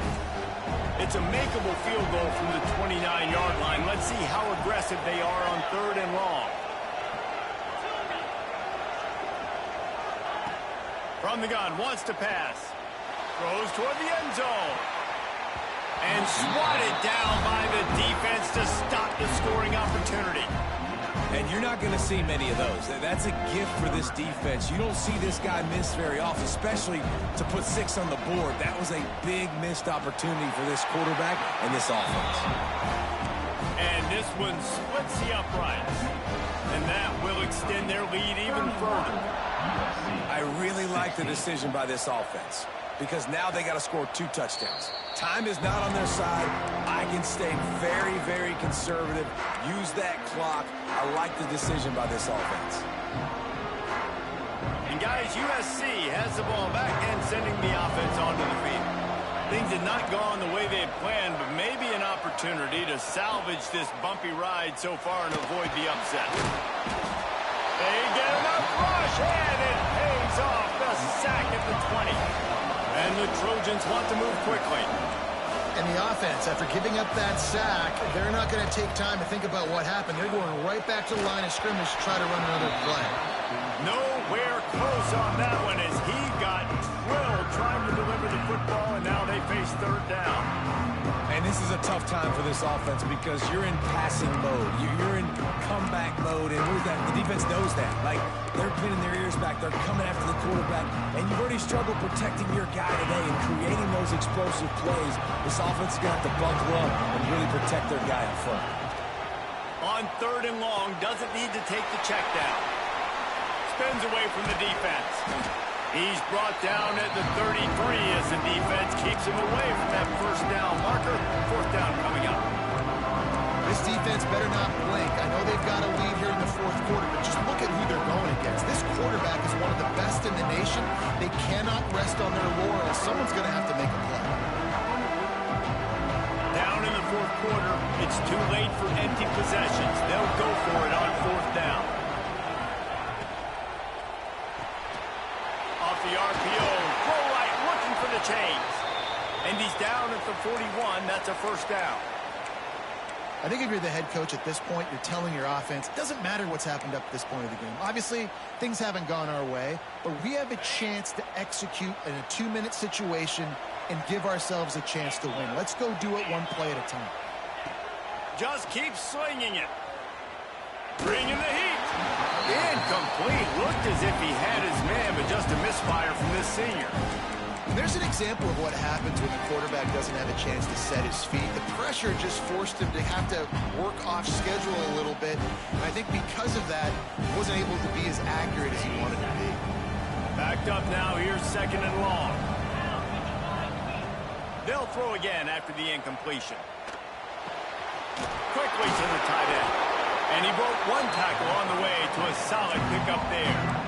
It's a makeable field goal from the 29-yard line. Let's see how aggressive they are on 3rd and long. From the gun, wants to pass. Throws toward the end zone. And swatted down by the defense to stop the scoring opportunity. And you're not going to see many of those. That's a gift for this defense. You don't see this guy miss very often, especially to put 6 on the board. That was a big missed opportunity for this quarterback and this offense. And this one splits the uprights. And that will extend their lead even further. I really like the decision by this offense because now they got to score 2 touchdowns. Time is not on their side. I can stay very, very conservative. Use that clock. I like the decision by this offense. And guys, USC has the ball back and sending the offense onto the field. Things had not gone the way they had planned, but maybe an opportunity to salvage this bumpy ride so far and avoid the upset. They get enough rush, and it pays off the sack at the 20. And the Trojans want to move quickly. And the offense, after giving up that sack, they're not going to take time to think about what happened. They're going right back to the line of scrimmage to try to run another play. Nowhere close on that one as he got drilled trying to deliver the football, and now they face 3rd down. And this is a tough time for this offense because you're in passing mode. You're in comeback mode, and the defense knows that. Like, they're pinning their ears back. They're coming after the quarterback, and you've already struggled protecting your guy today and creating those explosive plays. This offense is going to have to buckle up and really protect their guy up front. On 3rd and long, doesn't need to take the check down. Spins away from the defense. He's brought down at the 33 as the defense keeps him away from that 1st down marker. 4th down coming up. This defense better not blink. I know they've got a lead here in the 4th quarter, but just look at who they're going against. This quarterback is one of the best in the nation. They cannot rest on their laurels. Someone's going to have to make a play. Down in the 4th quarter, it's too late for empty possessions. They'll go for it on 4th down. Off the RPO, throw right, looking for the chains. And he's down at the 41. That's a 1st down. I think if you're the head coach at this point, you're telling your offense, it doesn't matter what's happened up to this point of the game. Obviously, things haven't gone our way, but we have a chance to execute in a 2-minute situation and give ourselves a chance to win. Let's go do it 1 play at a time. Just keep slinging it. Bringing the heat. Incomplete. Looked as if he had his man, but just a misfire from this senior. And there's an example of what happens when the quarterback doesn't have a chance to set his feet. The pressure just forced him to have to work off schedule a little bit. And I think because of that, he wasn't able to be as accurate as he wanted to be. Backed up now. Here's 2nd and long. They'll throw again after the incompletion. Quickly to the tight end. And he broke 1 tackle on the way to a solid pickup there.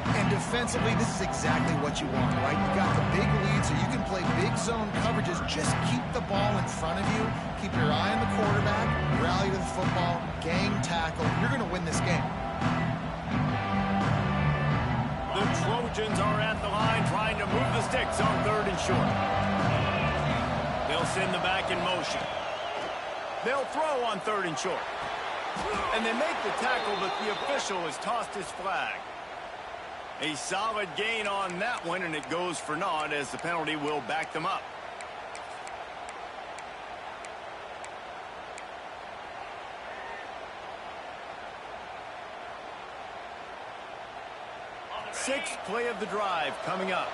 And defensively, this is exactly what you want, right? You got the big lead, so you can play big zone coverages. Just keep the ball in front of you. Keep your eye on the quarterback. Rally to the football. Gang tackle. You're going to win this game. The Trojans are at the line trying to move the sticks on 3rd and short. They'll send the back in motion. They'll throw on 3rd and short. And they make the tackle, but the official has tossed his flag. A solid gain on that one, and it goes for naught as the penalty will back them up. Sixth play of the drive coming up.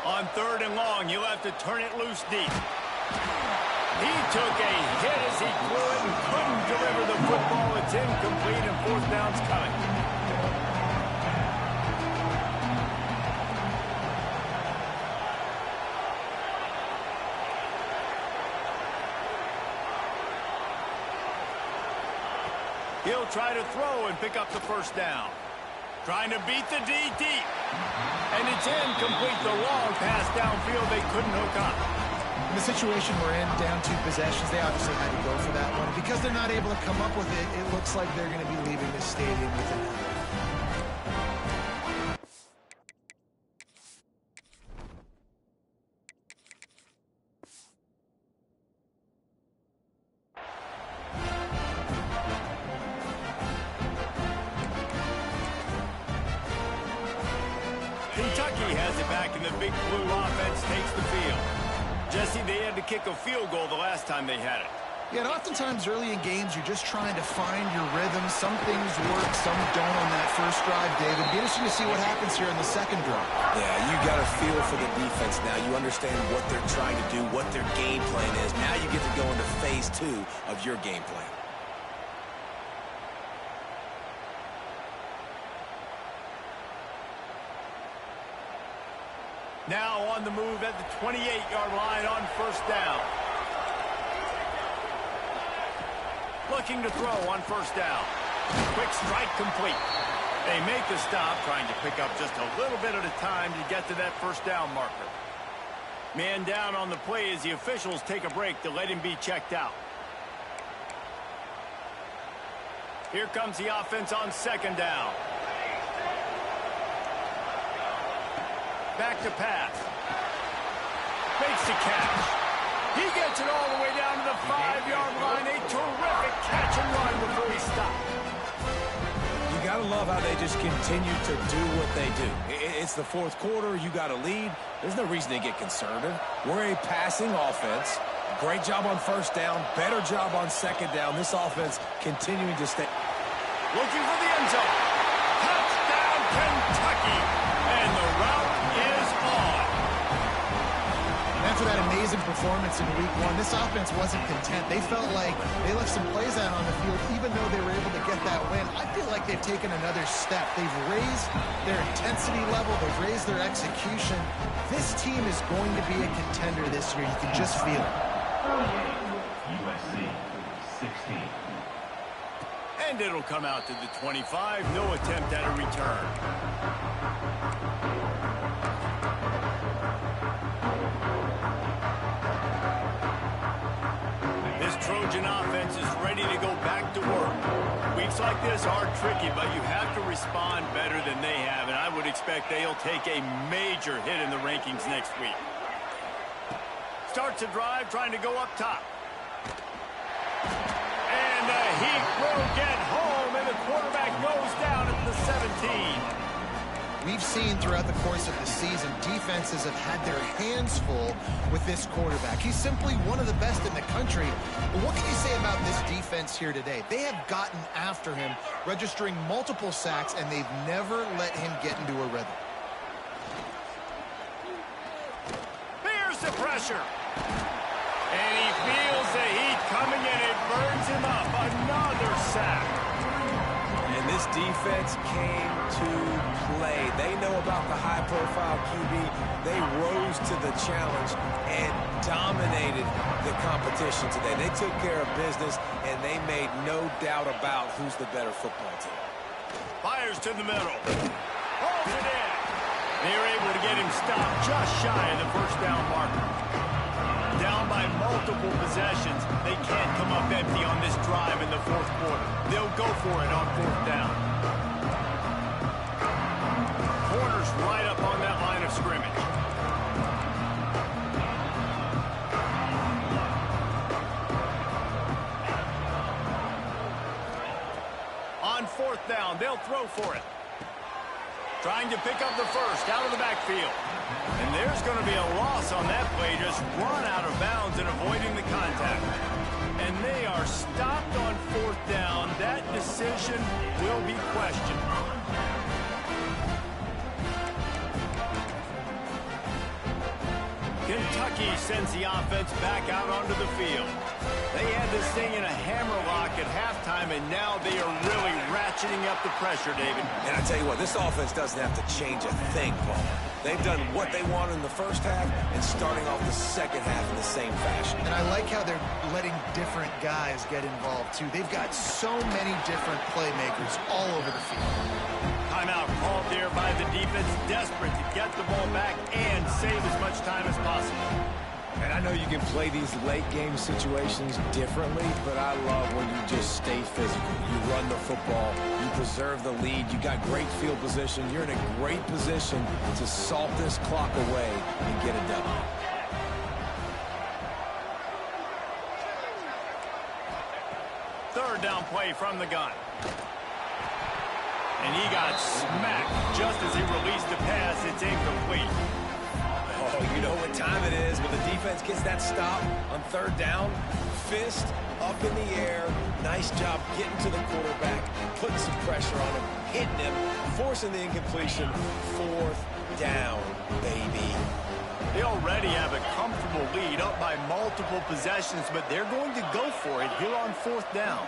On 3rd and long, you'll have to turn it loose deep. He took a hit as he threw it and couldn't deliver the football. It's incomplete, and 4th down's coming. He'll try to throw and pick up the 1st down. Trying to beat the D deep. And it's incomplete. The long pass downfield, they couldn't hook up. In the situation we're in, down 2 possessions, they obviously had to go for that one. Because they're not able to come up with it, it looks like they're going to be leaving the stadium with it. Kentucky has it back, and the Big Blue offense takes the field. Jesse, they had to kick a field goal the last time they had it. Yeah, and oftentimes early in games, you're just trying to find your rhythm. Some things work, some don't on that first drive, David. Be interesting to see what happens here in the second drive. Yeah, you got a feel for the defense now. You understand what they're trying to do, what their game plan is. Now you get to go into phase 2 of your game plan. Now on the move at the 28-yard line on first down. Looking to throw on first down. Quick strike complete. They make the stop, trying to pick up just a little bit at a time to get to that first down marker. Man down on the play as the officials take a break to let him be checked out. Here comes the offense on second down. Back to pass. Makes the catch. He gets it all the way down to the 5-yard line. A terrific catch and run before he stopped. You got to love how they just continue to do what they do. It's the fourth quarter. You got a lead. There's no reason to get conservative. We're a passing offense. Great job on first down. Better job on second down. This offense continuing to stay. Looking for the end zone. Touchdown, Kentucky. And the route is on. After that amazing performance in week 1, this offense wasn't content. They felt like they left some plays out on the field, even though they were able to get that win. I feel like they've taken another step. They've raised their intensity level. They've raised their execution. This team is going to be a contender this year. You can just feel it. USC 16. And it'll come out to the 25. No attempt at a return. This Trojan offense is ready to go back to work. Weeks like this are tricky, but you have to respond better than they have, and I would expect they'll take a major hit in the rankings next week. Starts a drive trying to go up top. And the heat will get home, and the quarterback goes down at the 17. We've seen throughout the course of the season, defenses have had their hands full with this quarterback. He's simply one of the best in the country. But what can you say about this defense here today? They have gotten after him, registering multiple sacks, and they've never let him get into a rhythm. There's the pressure. And he feels the heat coming, and it burns him up. Another sack. And this defense came to play. They know about the high-profile QB. They rose to the challenge and dominated the competition today. They took care of business, and they made no doubt about who's the better football team. Fires to the middle. Holds it in. They're able to get him stopped just shy of the first down marker. Down by multiple possessions. They can't come up empty on this drive in the fourth quarter. They'll go for it on fourth down. Corner's right up on that line of scrimmage. On fourth down, they'll throw for it. Trying to pick up the first out of the backfield. And there's going to be a loss on that play, just run out of bounds and avoiding the contact. And they are stopped on fourth down. That decision will be questioned. Kentucky sends the offense back out onto the field. They had this thing in a hammerlock at halftime, and now they are really ratcheting up the pressure, David. And I tell you what, this offense doesn't have to change a thing, Paul. They've done what they wanted in the first half and starting off the second half in the same fashion. And I like how they're letting different guys get involved, too. They've got so many different playmakers all over the field. Timeout called there by the defense, desperate to get the ball back and save as much time as possible. And I know you can play these late-game situations differently, but I love when you just stay physical. You run the football, you preserve the lead, you got great field position, you're in a great position to salt this clock away and get it done. Third down play from the gun. And he got smacked just as he released the pass. It's incomplete. Oh, you know what time it is when the defense gets that stop on third down. fist up in the air. Nice job getting to the quarterback, putting some pressure on him, hitting him, forcing the incompletion. 4th down, baby. They already have a comfortable lead up by multiple possessions, but they're going to go for it here on 4th down.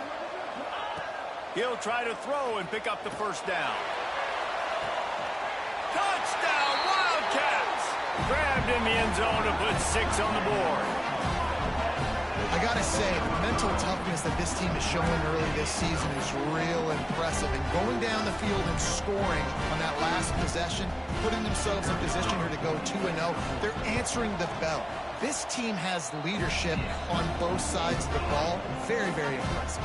He'll try to throw and pick up the 1st down. Touchdown, Wildcats! Grabbed in the end zone to put 6 on the board. I gotta say, the mental toughness that this team is showing early this season is real impressive. And going down the field and scoring on that last possession, putting themselves in position here to go 2-0, they're answering the bell. This team has leadership on both sides of the ball. Very, very impressive.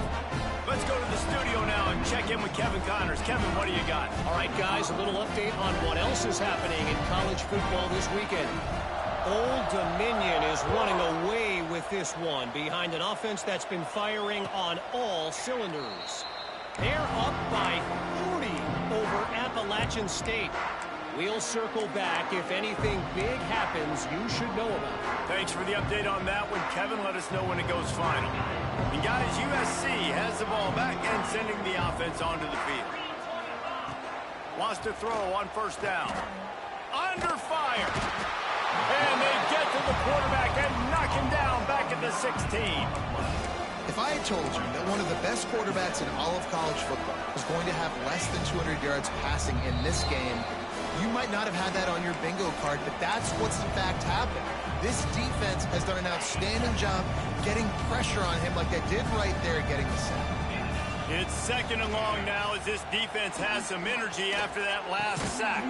Let's go to the studio now and check in with Kevin Connors. Kevin, what do you got? All right, guys, a little update on what else is happening in college football this weekend. Old Dominion is running away with this one behind an offense that's been firing on all cylinders. They're up by 40 over Appalachian State. We'll circle back if anything big happens you should know about. Thanks for the update on that one, Kevin. Let us know when it goes final. And guys, USC has the ball back and sending the offense onto the field. Wants to throw on 1st down. Under fire. And they get to the quarterback and knock him down back at the 16. If I had told you that one of the best quarterbacks in all of college football was going to have less than 200 yards passing in this game, you might not have had that on your bingo card, but that's what's in fact happened. This defense has done an outstanding job getting pressure on him like they did right there getting the sack. It's 2nd and long now as this defense has some energy after that last sack.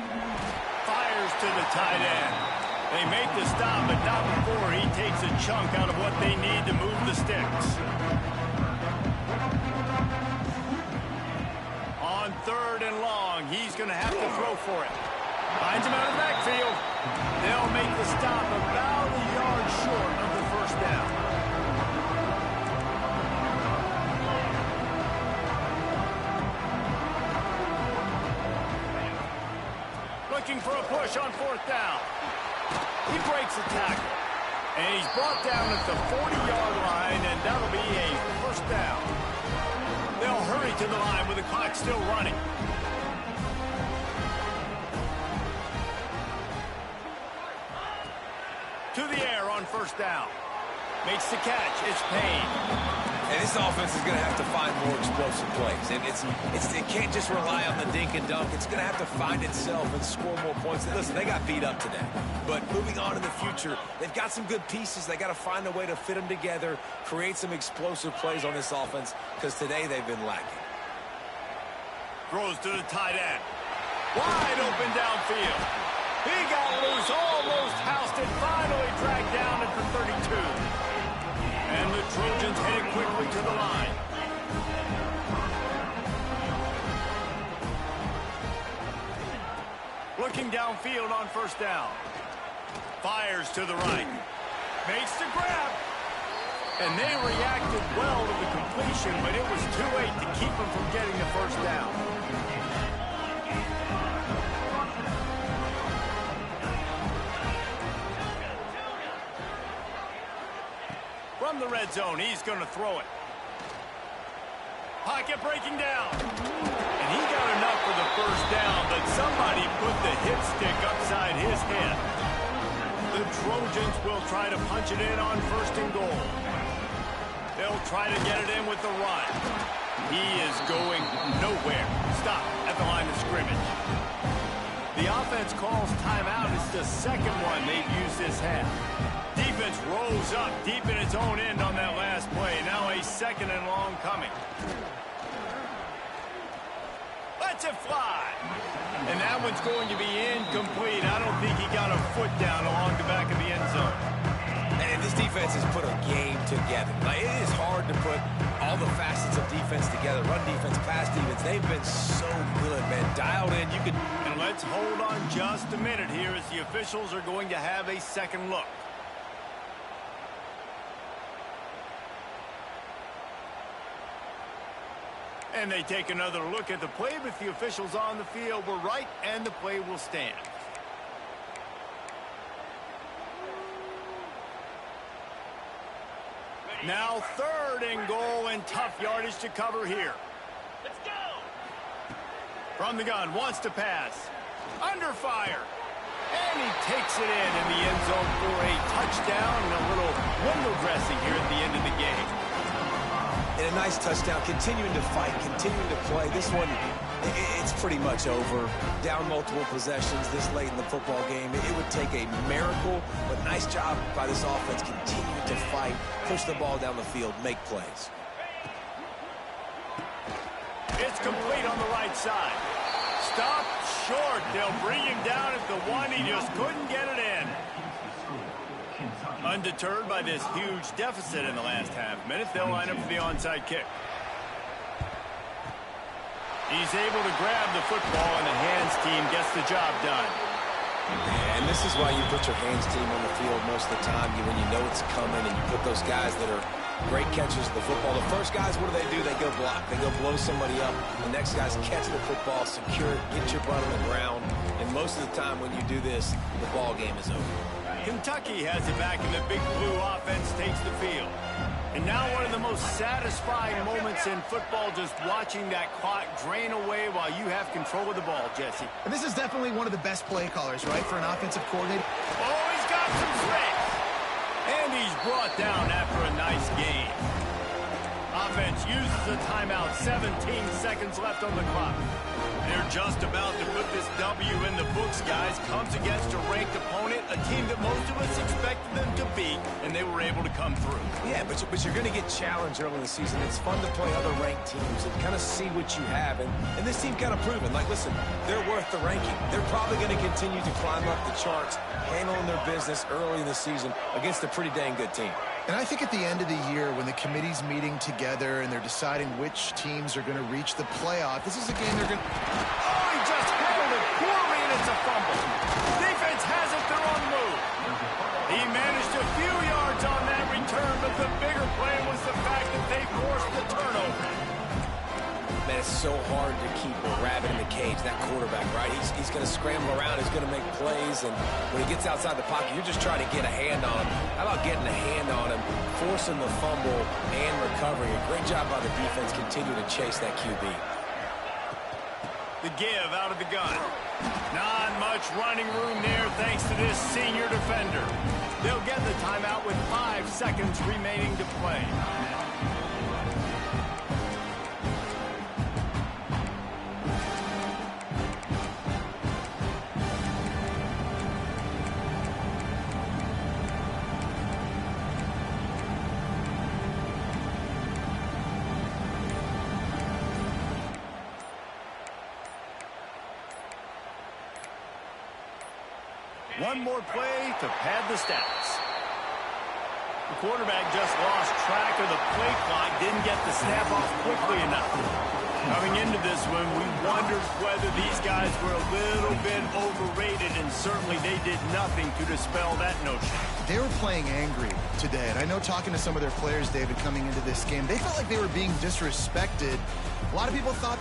Fires to the tight end. They make the stop, but not before he takes a chunk out of what they need to move the sticks. On 3rd and long, he's going to have to throw for it. Finds him out of the backfield. They'll make the stop about a yard short of the 1st down. Looking for a push on 4th down. He breaks a tackle. And he's brought down at the 40-yard line, and that'll be a 1st down. They'll hurry to the line with the clock still running. To the air on 1st down. Makes the catch. It's Payne. And this offense is going to have to find more explosive plays. And it can't just rely on the dink and dunk. It's going to have to find itself and score more points. And listen, they got beat up today. But moving on in the future, they've got some good pieces. They got to find a way to fit them together, create some explosive plays on this offense, because today they've been lacking. Throws to the tight end. Wide open downfield. He got loose, almost housed it, finally dragged down at the 32. And the Trojans headed quickly to the line. Looking downfield on 1st down. Fires to the right. Makes the grab. And they reacted well to the completion, but it was too late to keep them from getting the 1st down. From the red zone, he's going to throw it. Pocket breaking down. And he got enough for the 1st down, but somebody put the hit stick upside his head. The Trojans will try to punch it in on 1st and goal. They'll try to get it in with the run. He is going nowhere. Stop at the line of scrimmage. The offense calls timeout. It's the 2nd one they've used this half. Defense rolls up deep in its own end on that last play. Now a 2nd and long coming. Lets it fly. And that one's going to be incomplete. I don't think he got a foot down along the back of the end zone. And this defense has put a game together. Like, it is hard to put all the facets of defense together. Run defense, pass defense. They've been so good, man. Dialed in. You can. And let's hold on just a minute here as the officials are going to have a 2nd look. And they take another look at the play, but the officials on the field were right, and the play will stand. Now 3rd and goal and tough yardage to cover here. Let's go! From the gun, wants to pass. Under fire. And he takes it in the end zone for a touchdown and a little window dressing here at the end of the game. And a nice touchdown, continuing to fight, continuing to play. This one, it's pretty much over. Down multiple possessions this late in the football game. It would take a miracle, but nice job by this offense continuing to fight, push the ball down the field, make plays. It's complete on the right side. Stopped short. They'll bring him down at the 1. He just couldn't get it in. Undeterred by this huge deficit in the last half minute, they'll line up for the onside kick. He's able to grab the football, and the hands team gets the job done. And this is why you put your hands team on the field most of the time, when you know it's coming, and you put those guys that are great catchers of the football. The first guys, what do? They go block. They go blow somebody up. The next guys catch the football, secure it, get your butt on the ground. And most of the time when you do this, the ball game is over. Kentucky has it back, and the Big Blue offense takes the field. And now one of the most satisfying moments in football, just watching that clock drain away while you have control of the ball, Jesse. And this is definitely one of the best play callers, right, for an offensive coordinator. Oh, he's got some space. And he's brought down after a nice game. Offense uses a timeout, 17 seconds left on the clock. They're just about to put this W in the books, guys. Comes against a ranked opponent, a team that most of us expected them to beat, and they were able to come through. Yeah, but you're going to get challenged early in the season. It's fun to play other ranked teams and kind of see what you have. And this team kind of proven, like, listen, they're worth the ranking. They're probably going to continue to climb up the charts, handling their business early in the season against a pretty dang good team. And I think at the end of the year, when the committee's meeting together and they're deciding which teams are going to reach the playoff, this is a game they're going to... Oh, he just handled it poorly, and it's a fumble. Defense has it, they're on the move. He managed a few yards on that return, but the bigger play was the fact that they forced the turnover. Man, it's so hard to keep a rabbit in the cage, that quarterback, right? He's going to scramble around, he's going to make plays, and when he gets outside the pocket, you're just trying to get a hand on him. How about getting a hand on him, forcing the fumble and recovery? A great job by the defense, continue to chase that QB. The give out of the gun. Not much running room there thanks to this senior defender. They'll get the timeout with 5 seconds remaining to play. One more play to pad the stats. The quarterback just lost track of the play clock, didn't get the snap off quickly enough. Coming into this one, we wondered whether these guys were a little bit overrated, and certainly they did nothing to dispel that notion. They were playing angry today, and I know talking to some of their players, David, coming into this game, they felt like they were being disrespected. A lot of people thought they